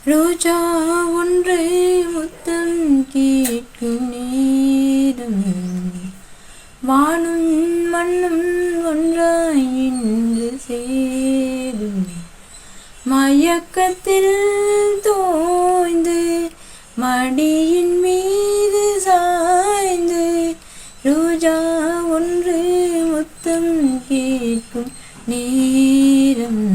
ரோஜா ஒன்று முத்தம் கேட்கும் நேரம், வானும் மண்ணும் ஒன்றாய் இன்று சேரும். மயக்கத்தில் தோய்ந்து மடியின் மீது சாய்ந்து, ரோஜா ஒன்று முத்தம் கேட்கும் நேரம்,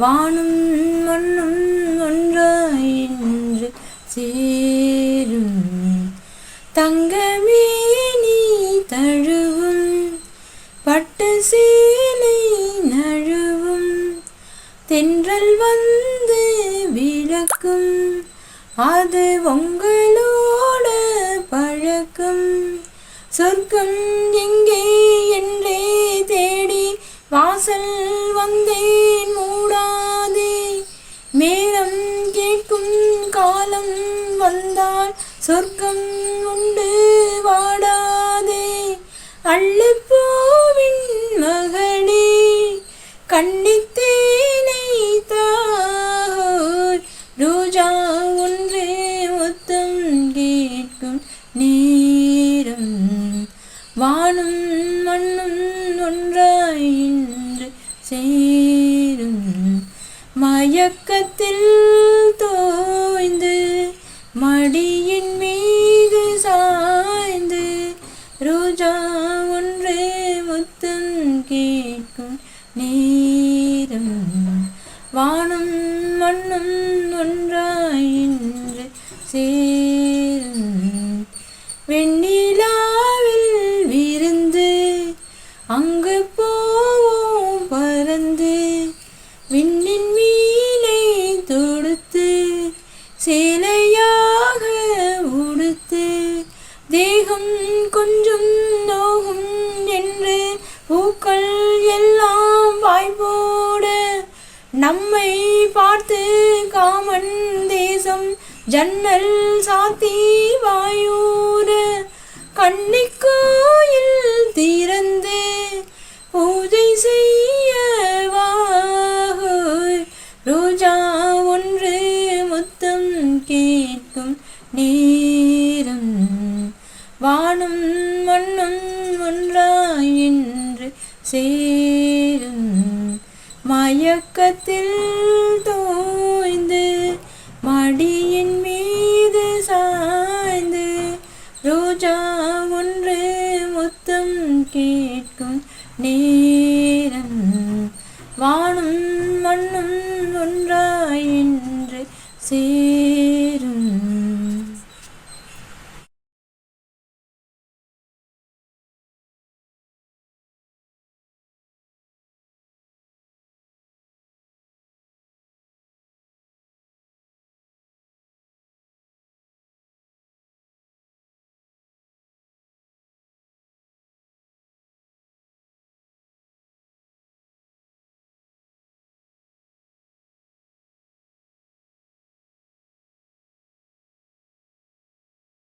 வானும் மண்ணும் ஒன்றாய் இன்று சேரும். தங்கமே நீ தழுவும் பட்டு சேலை நழுவும், தென்றல் வந்து விளக்கும் அது உங்களோட பழக்கம். சொர்க்கம் எங்கே என்றே தேடி வாசல் வந்தேன் மூடாதே, மேகம் கேட்கும் காலம் வந்தால் சொர்க்கம் உண்டு வாடாதே. அள்ளிப்பூவின் மகளே கன்னித்தேனை தாய், ரோஜா ஒன்று முத்தம் கேட்கும் நேரம், வானும் மண்ணும் ஒன்றாய் இன்று சேரும். மயக்கத்தில் தோய்ந்து மடியின் மீது சாய்ந்து, ரோஜா ஒன்று முத்தம் கேட்கும் நேரம், வானும் மண்ணும் ஒன்றாய் இன்று சேரும். வெண்ணிலாவில் விருந்து அங்கு போவோம் பறந்து, விண்ணின் மீனை தொடுத்து சேலையாக உடுத்து, தேகம் கொஞ்சம் நோகும் என்று பூக்கள் எல்லாம் வாய்ப்போட, நம்மை பார்த்து காமன் தேசம் ஜன்னல் சாத்தி வாயூர, கன்னிக்கோயில் திறந்து பூஜை செய்ய வாய், ரோஜா ஒன்று முத்தம் கேட்கும் நேரம், வானும் மண்ணும் ஒன்றாய் இன்று சேரும். மயக்கத்தில் தோய்ந்து மடியின் மீது சாய்ந்து, ரோஜா ஒன்று முத்தம் கேட்கும் நேரம், வானும் மண்ணும் ஒன்றாய் இன்று சேரும்.